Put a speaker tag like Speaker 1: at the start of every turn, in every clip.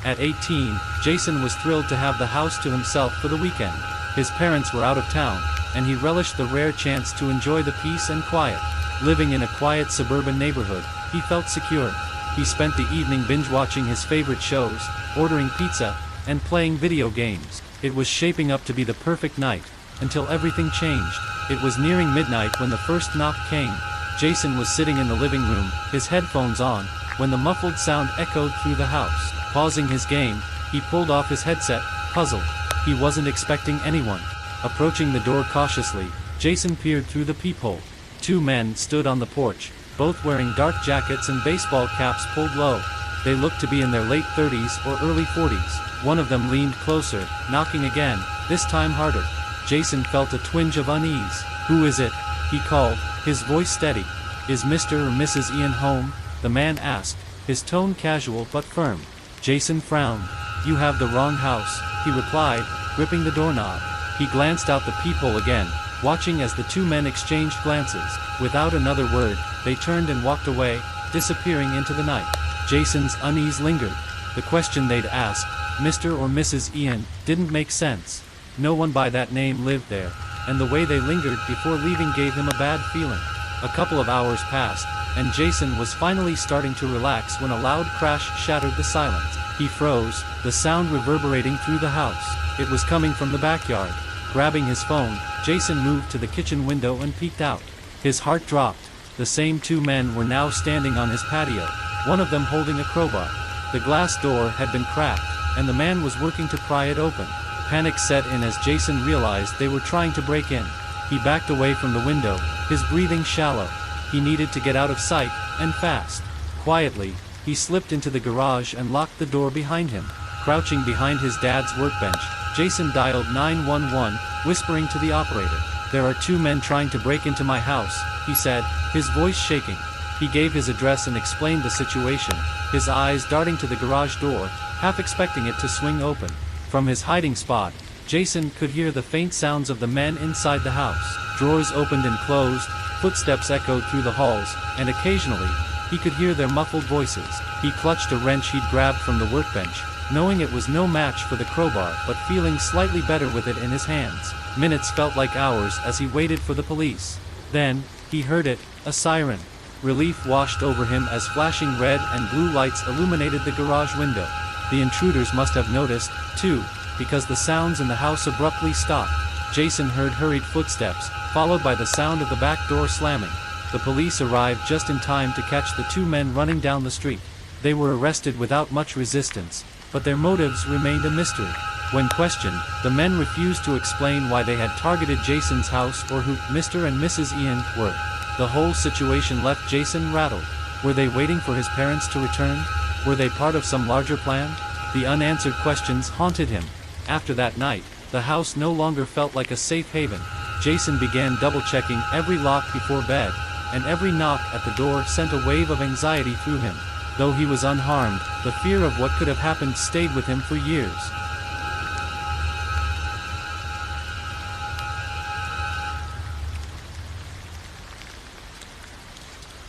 Speaker 1: At 18, Jason was thrilled to have the house to himself for the weekend. His parents were out of town, and he relished the rare chance to enjoy the peace and quiet. Living in a quiet suburban neighborhood, he felt secure. He spent the evening binge-watching his favorite shows, ordering pizza, and playing video games. It was shaping up to be the perfect night, until everything changed. It was nearing midnight when the first knock came. Jason was sitting in the living room, his headphones on, when the muffled sound echoed through the house. Pausing his game, he pulled off his headset, puzzled. He wasn't expecting anyone. Approaching the door cautiously, Jason peered through the peephole. Two men stood on the porch, both wearing dark jackets and baseball caps pulled low. They looked to be in their late 30s or early 40s. One of them leaned closer, knocking again, this time harder. Jason felt a twinge of unease. "Who is it?" he called, his voice steady. "Is Mr. or Mrs. Ian home?" the man asked, his tone casual but firm. Jason frowned. "You have the wrong house," he replied, gripping the doorknob. He glanced out the peephole again, watching as the two men exchanged glances. Without another word, they turned and walked away, disappearing into the night. Jason's unease lingered. The question they'd asked, Mr. or Mrs. Ian, didn't make sense. No one by that name lived there, and the way they lingered before leaving gave him a bad feeling. A couple of hours passed, and Jason was finally starting to relax when a loud crash shattered the silence. He froze, the sound reverberating through the house. It was coming from the backyard. Grabbing his phone, Jason moved to the kitchen window and peeked out. His heart dropped. The same two men were now standing on his patio, one of them holding a crowbar. The glass door had been cracked, and the man was working to pry it open. Panic set in as Jason realized they were trying to break in. He backed away from the window, his breathing shallow. He needed to get out of sight, and fast. Quietly, he slipped into the garage and locked the door behind him. Crouching behind his dad's workbench, Jason dialed 911, whispering to the operator. "There are two men trying to break into my house," he said, his voice shaking. He gave his address and explained the situation, his eyes darting to the garage door, half expecting it to swing open. From his hiding spot, Jason could hear the faint sounds of the men inside the house. Drawers opened and closed, footsteps echoed through the halls, and occasionally, he could hear their muffled voices. He clutched a wrench he'd grabbed from the workbench, knowing it was no match for the crowbar but feeling slightly better with it in his hands. Minutes felt like hours as he waited for the police. Then, he heard it, a siren. Relief washed over him as flashing red and blue lights illuminated the garage window. The intruders must have noticed, too, because the sounds in the house abruptly stopped. Jason heard hurried footsteps, followed by the sound of the back door slamming. The police arrived just in time to catch the two men running down the street. They were arrested without much resistance, but their motives remained a mystery. When questioned, the men refused to explain why they had targeted Jason's house or who Mr. and Mrs. Ian were. The whole situation left Jason rattled. Were they waiting for his parents to return? Were they part of some larger plan? The unanswered questions haunted him. After that night, the house no longer felt like a safe haven. Jason began double-checking every lock before bed, and every knock at the door sent a wave of anxiety through him. Though he was unharmed, the fear of what could have happened stayed with him for years.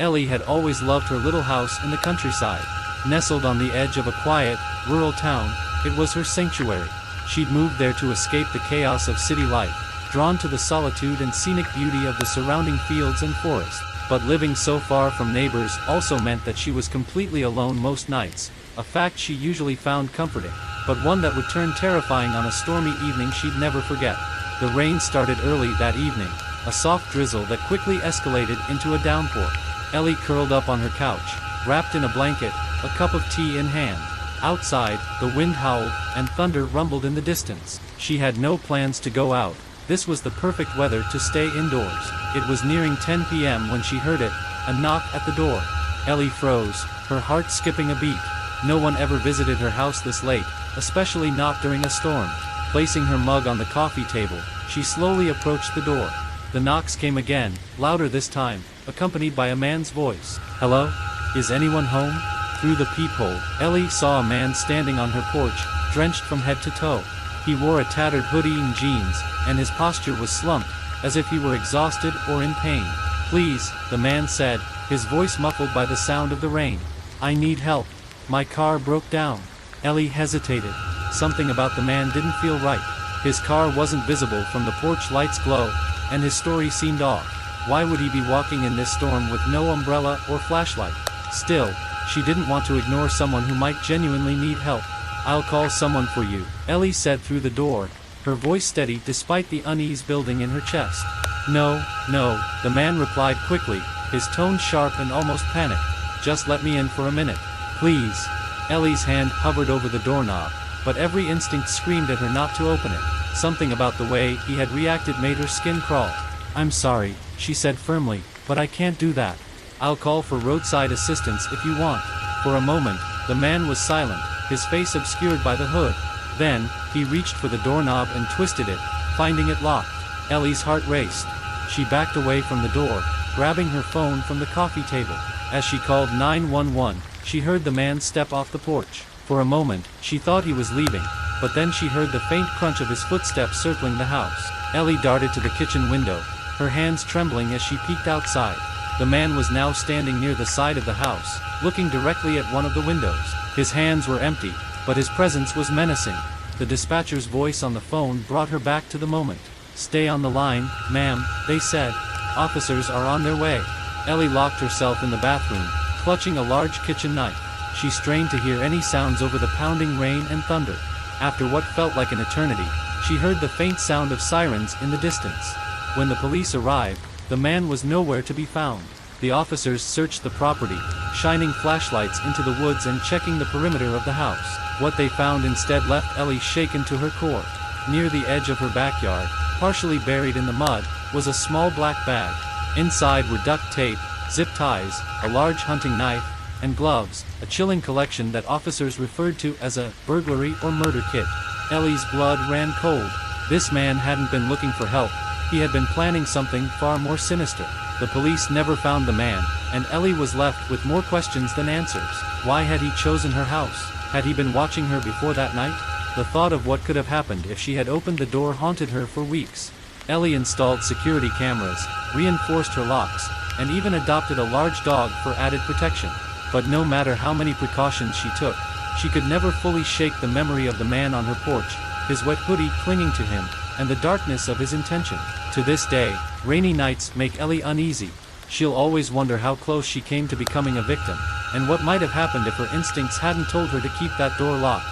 Speaker 1: Ellie had always loved her little house in the countryside. Nestled on the edge of a quiet, rural town, it was her sanctuary. She'd moved there to escape the chaos of city life, drawn to the solitude and scenic beauty of the surrounding fields and forests. But living so far from neighbors also meant that she was completely alone most nights, a fact she usually found comforting, but one that would turn terrifying on a stormy evening she'd never forget. The rain started early that evening, a soft drizzle that quickly escalated into a downpour. Ellie curled up on her couch, wrapped in a blanket, a cup of tea in hand. Outside, the wind howled, and thunder rumbled in the distance. She had no plans to go out. This was the perfect weather to stay indoors. It was nearing 10 p.m. when she heard it, a knock at the door. Ellie froze, her heart skipping a beat. No one ever visited her house this late, especially not during a storm. Placing her mug on the coffee table, she slowly approached the door. The knocks came again, louder this time, accompanied by a man's voice. "Hello? Is anyone home?" Through the peephole, Ellie saw a man standing on her porch, drenched from head to toe. He wore a tattered hoodie and jeans, and his posture was slumped, as if he were exhausted or in pain. "Please," the man said, his voice muffled by the sound of the rain. "I need help. My car broke down." Ellie hesitated. Something about the man didn't feel right. His car wasn't visible from the porch light's glow, and his story seemed off. Why would he be walking in this storm with no umbrella or flashlight? Still, she didn't want to ignore someone who might genuinely need help. "I'll call someone for you," Ellie said through the door, her voice steady despite the unease building in her chest. "No, no," the man replied quickly, his tone sharp and almost panicked. "Just let me in for a minute, please." Ellie's hand hovered over the doorknob, but every instinct screamed at her not to open it. Something about the way he had reacted made her skin crawl. "I'm sorry," she said firmly, "but I can't do that. I'll call for roadside assistance if you want." For a moment, the man was silent, his face obscured by the hood. Then, he reached for the doorknob and twisted it, finding it locked. Ellie's heart raced. She backed away from the door, grabbing her phone from the coffee table. As she called 911, she heard the man step off the porch. For a moment, she thought he was leaving, but then she heard the faint crunch of his footsteps circling the house. Ellie darted to the kitchen window, her hands trembling as she peeked outside. The man was now standing near the side of the house, looking directly at one of the windows. His hands were empty, but his presence was menacing. The dispatcher's voice on the phone brought her back to the moment. "Stay on the line, ma'am," they said. "Officers are on their way." Ellie locked herself in the bathroom, clutching a large kitchen knife. She strained to hear any sounds over the pounding rain and thunder. After what felt like an eternity, she heard the faint sound of sirens in the distance. When the police arrived, the man was nowhere to be found. The officers searched the property, shining flashlights into the woods and checking the perimeter of the house. What they found instead left Ellie shaken to her core. Near the edge of her backyard, partially buried in the mud, was a small black bag. Inside were duct tape, zip ties, a large hunting knife, and gloves, a chilling collection that officers referred to as a burglary or murder kit. Ellie's blood ran cold. This man hadn't been looking for help, he had been planning something far more sinister. The police never found the man, and Ellie was left with more questions than answers. Why had he chosen her house? Had he been watching her before that night? The thought of what could have happened if she had opened the door haunted her for weeks. Ellie installed security cameras, reinforced her locks, and even adopted a large dog for added protection. But no matter how many precautions she took, she could never fully shake the memory of the man on her porch, his wet hoodie clinging to him, and the darkness of his intention. To this day, rainy nights make Ellie uneasy. She'll always wonder how close she came to becoming a victim, and what might have happened if her instincts hadn't told her to keep that door locked.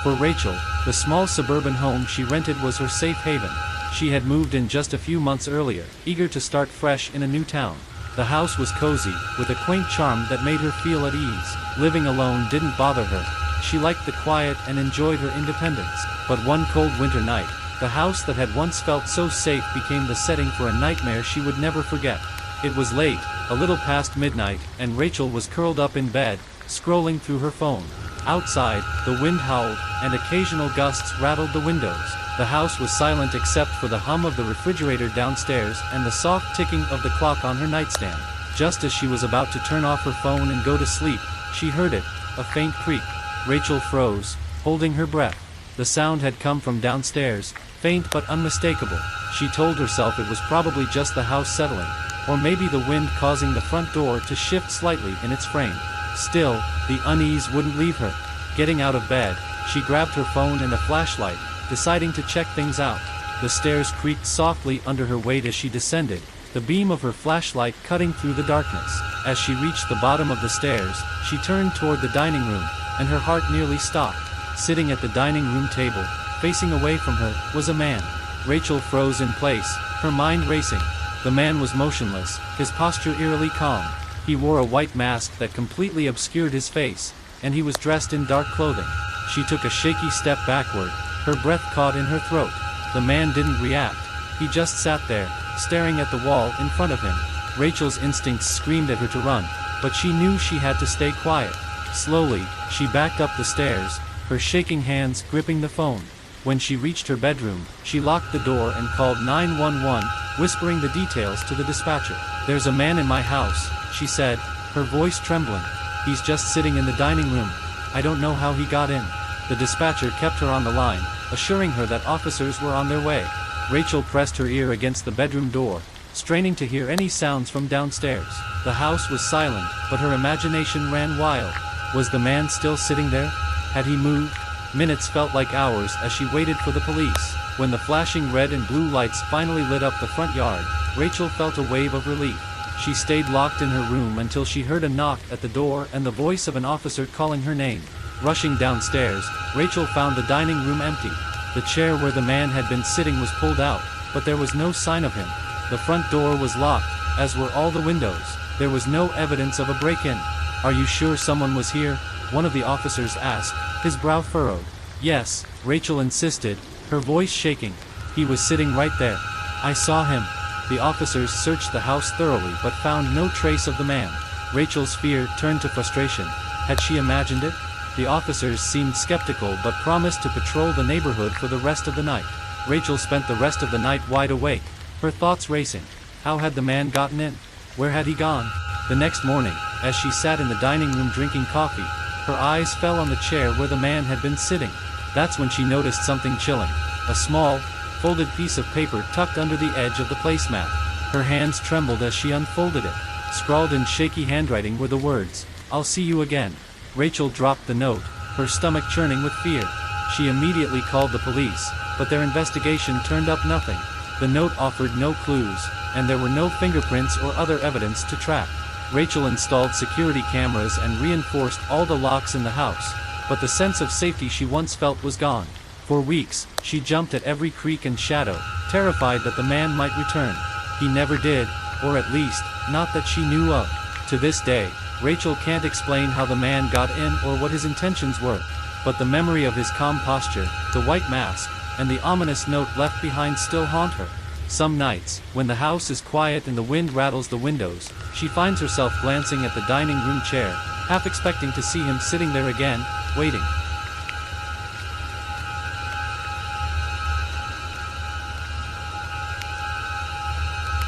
Speaker 1: For Rachel, the small suburban home she rented was her safe haven. She had moved in just a few months earlier, eager to start fresh in a new town. The house was cozy, with a quaint charm that made her feel at ease. Living alone didn't bother her. She liked the quiet and enjoyed her independence. But one cold winter night, the house that had once felt so safe became the setting for a nightmare she would never forget. It was late, a little past midnight, and Rachel was curled up in bed, scrolling through her phone. Outside, the wind howled, and occasional gusts rattled the windows. The house was silent except for the hum of the refrigerator downstairs and the soft ticking of the clock on her nightstand. Just as she was about to turn off her phone and go to sleep, she heard it, a faint creak. Rachel froze, holding her breath. The sound had come from downstairs, faint but unmistakable. She told herself it was probably just the house settling, or maybe the wind causing the front door to shift slightly in its frame. Still, the unease wouldn't leave her. Getting out of bed, she grabbed her phone and a flashlight, deciding to check things out. The stairs creaked softly under her weight as she descended, the beam of her flashlight cutting through the darkness. As she reached the bottom of the stairs, she turned toward the dining room, and her heart nearly stopped. Sitting at the dining room table, facing away from her, was a man. Rachel froze in place, her mind racing. The man was motionless, his posture eerily calm. He wore a white mask that completely obscured his face, and he was dressed in dark clothing. She took a shaky step backward, her breath caught in her throat. The man didn't react. He just sat there, staring at the wall in front of him. Rachel's instincts screamed at her to run, but she knew she had to stay quiet. Slowly, she backed up the stairs, her shaking hands gripping the phone. When she reached her bedroom, she locked the door and called 911, whispering the details to the dispatcher. "There's a man in my house," she said, her voice trembling. "He's just sitting in the dining room. I don't know how he got in." The dispatcher kept her on the line, assuring her that officers were on their way. Rachel pressed her ear against the bedroom door, straining to hear any sounds from downstairs. The house was silent, but her imagination ran wild. Was the man still sitting there? Had he moved? Minutes felt like hours as she waited for the police. When the flashing red and blue lights finally lit up the front yard, Rachel felt a wave of relief. She stayed locked in her room until she heard a knock at the door and the voice of an officer calling her name. Rushing downstairs, Rachel found the dining room empty. The chair where the man had been sitting was pulled out, but there was no sign of him. The front door was locked, as were all the windows. There was no evidence of a break-in. "Are you sure someone was here?" one of the officers asked, his brow furrowed. "Yes," Rachel insisted, her voice shaking. "He was sitting right there. I saw him." The officers searched the house thoroughly but found no trace of the man. Rachel's fear turned to frustration. Had she imagined it? The officers seemed skeptical but promised to patrol the neighborhood for the rest of the night. Rachel spent the rest of the night wide awake, her thoughts racing. How had the man gotten in? Where had he gone? The next morning, as she sat in the dining room drinking coffee, her eyes fell on the chair where the man had been sitting. That's when she noticed something chilling. A small, folded piece of paper tucked under the edge of the placemat. Her hands trembled as she unfolded it. Scrawled in shaky handwriting were the words, "I'll see you again." Rachel dropped the note, her stomach churning with fear. She immediately called the police, but their investigation turned up nothing. The note offered no clues, and there were no fingerprints or other evidence to track. Rachel installed security cameras and reinforced all the locks in the house, but the sense of safety she once felt was gone. For weeks, she jumped at every creak and shadow, terrified that the man might return. He never did, or at least, not that she knew of. To this day, Rachel can't explain how the man got in or what his intentions were, but the memory of his calm posture, the white mask, and the ominous note left behind still haunt her. Some nights, when the house is quiet and the wind rattles the windows, she finds herself glancing at the dining room chair, half expecting to see him sitting there again, waiting.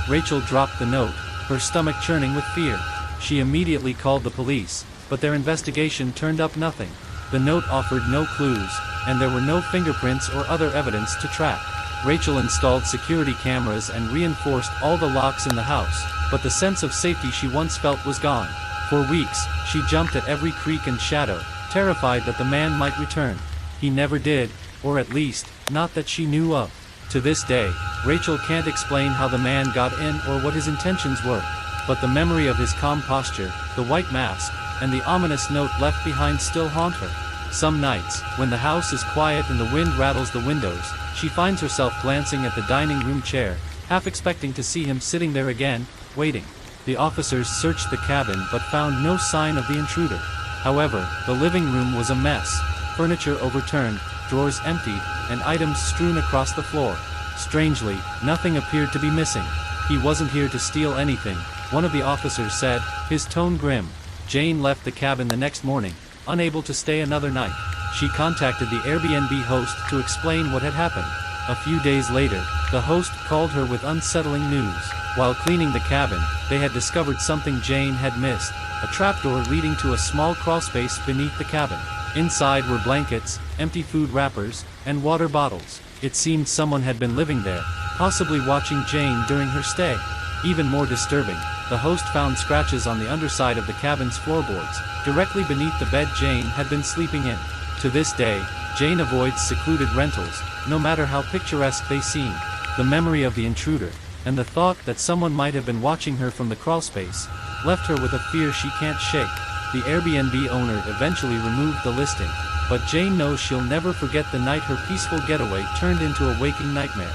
Speaker 1: Rachel dropped the note, her stomach churning with fear. She immediately called the police, but their investigation turned up nothing. The note offered no clues, and there were no fingerprints or other evidence to track. Rachel installed security cameras and reinforced all the locks in the house, but the sense of safety she once felt was gone. For weeks, she jumped at every creak and shadow, terrified that the man might return. He never did, or at least, not that she knew of. To this day, Rachel can't explain how the man got in or what his intentions were, but the memory of his calm posture, the white mask, and the ominous note left behind still haunt her. Some nights, when the house is quiet and the wind rattles the windows, she finds herself glancing at the dining room chair, half expecting to see him sitting there again, waiting. The officers searched the cabin but found no sign of the intruder. However, the living room was a mess, furniture overturned, drawers emptied, and items strewn across the floor. Strangely, nothing appeared to be missing. "He wasn't here to steal anything," one of the officers said, his tone grim. Jane left the cabin the next morning, unable to stay another night. She contacted the Airbnb host to explain what had happened. A few days later, the host called her with unsettling news. While cleaning the cabin, they had discovered something Jane had missed, a trapdoor leading to a small crawlspace beneath the cabin. Inside were blankets, empty food wrappers, and water bottles. It seemed someone had been living there, possibly watching Jane during her stay. Even more disturbing, the host found scratches on the underside of the cabin's floorboards, directly beneath the bed Jane had been sleeping in. To this day, Jane avoids secluded rentals, no matter how picturesque they seem. The memory of the intruder, and the thought that someone might have been watching her from the crawlspace, left her with a fear she can't shake. The Airbnb owner eventually removed the listing, but Jane knows she'll never forget the night her peaceful getaway turned into a waking nightmare.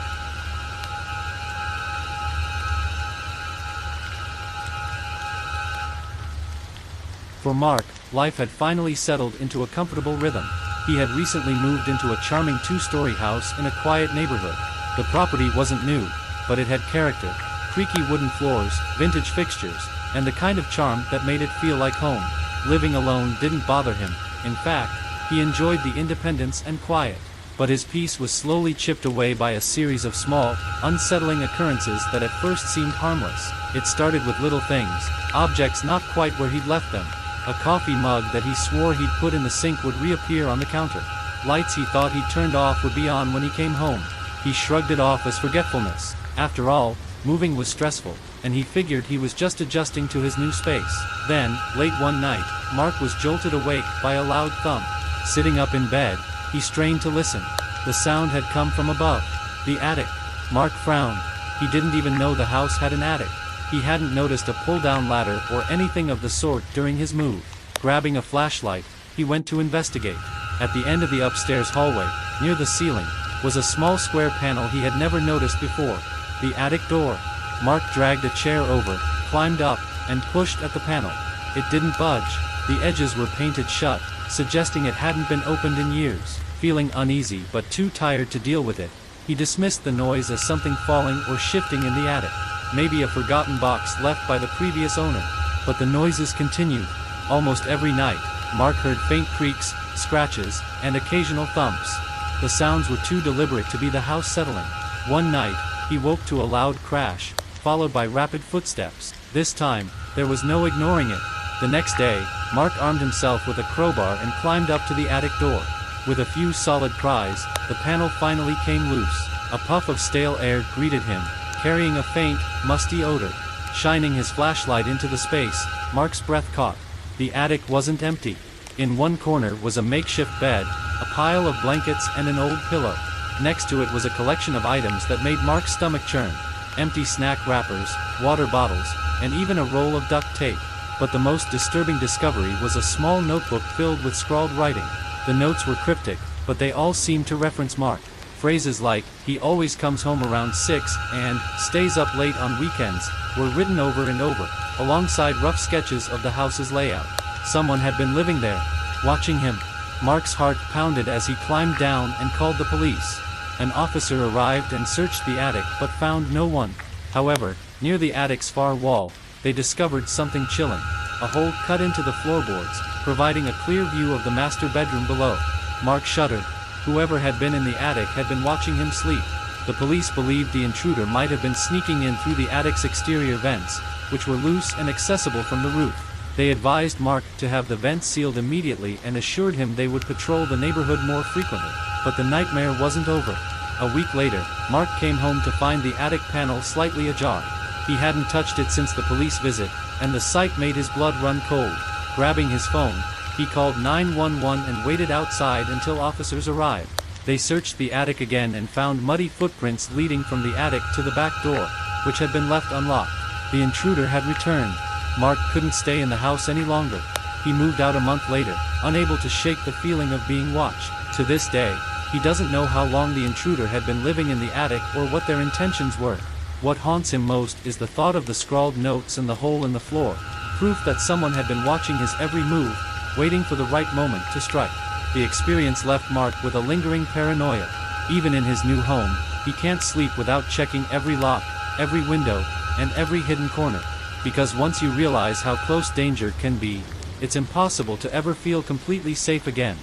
Speaker 1: For Mark, life had finally settled into a comfortable rhythm. He had recently moved into a charming two-story house in a quiet neighborhood. The property wasn't new, but it had character, creaky wooden floors, vintage fixtures, and the kind of charm that made it feel like home. Living alone didn't bother him. In fact, he enjoyed the independence and quiet. But his peace was slowly chipped away by a series of small, unsettling occurrences that at first seemed harmless. It started with little things, objects not quite where he'd left them. A coffee mug that he swore he'd put in the sink would reappear on the counter. Lights he thought he'd turned off would be on when he came home. He shrugged it off as forgetfulness. After all, Moving was stressful, and he figured he was just adjusting to his new space. Then, late one night, Mark was jolted awake by a loud thump. Sitting up in bed, he strained to listen. The sound had come from above. The attic. Mark frowned. He didn't even know the house had an attic. He hadn't noticed a pull-down ladder or anything of the sort during his move. Grabbing a flashlight, he went to investigate. At the end of the upstairs hallway, near the ceiling, was a small square panel he had never noticed before. The attic door. Mark dragged a chair over, climbed up, and pushed at the panel. It didn't budge. The edges were painted shut, suggesting it hadn't been opened in years. Feeling uneasy but too tired to deal with it, he dismissed the noise as something falling or shifting in the attic. Maybe a forgotten box left by the previous owner. But the noises continued. Almost every night, Mark heard faint creaks, scratches, and occasional thumps. The sounds were too deliberate to be the house settling. One night, he woke to a loud crash, followed by rapid footsteps. This time, there was no ignoring it. The next day, Mark armed himself with a crowbar and climbed up to the attic door. With a few solid cries, the panel finally came loose. A puff of stale air greeted him, carrying a faint, musty odor. Shining his flashlight into the space, Mark's breath caught. The attic wasn't empty. In one corner was a makeshift bed, a pile of blankets and an old pillow. Next to it was a collection of items that made Mark's stomach churn. Empty snack wrappers, water bottles, and even a roll of duct tape. But the most disturbing discovery was a small notebook filled with scrawled writing. The notes were cryptic, but they all seemed to reference Mark. Phrases like, "He always comes home around 6, and "stays up late on weekends," were written over and over, alongside rough sketches of the house's layout. Someone had been living there, watching him. Mark's heart pounded as he climbed down and called the police. An officer arrived and searched the attic but found no one. However, near the attic's far wall, they discovered something chilling. A hole cut into the floorboards, providing a clear view of the master bedroom below. Mark shuddered. Whoever had been in the attic had been watching him sleep. The police believed the intruder might have been sneaking in through the attic's exterior vents, which were loose and accessible from the roof. They advised Mark to have the vents sealed immediately and assured him they would patrol the neighborhood more frequently. But the nightmare wasn't over. A week later, Mark came home to find the attic panel slightly ajar. He hadn't touched it since the police visit, and the sight made his blood run cold. Grabbing his phone, he called 911 and waited outside until officers arrived. They searched the attic again and found muddy footprints leading from the attic to the back door, which had been left unlocked. The intruder had returned. Mark couldn't stay in the house any longer. He moved out a month later, unable to shake the feeling of being watched. To this day, he doesn't know how long the intruder had been living in the attic or what their intentions were. What haunts him most is the thought of the scrawled notes and the hole in the floor, proof that someone had been watching his every move, waiting for the right moment to strike. The experience left Mark with a lingering paranoia. Even in his new home, he can't sleep without checking every lock, every window, and every hidden corner. Because once you realize how close danger can be, it's impossible to ever feel completely safe again.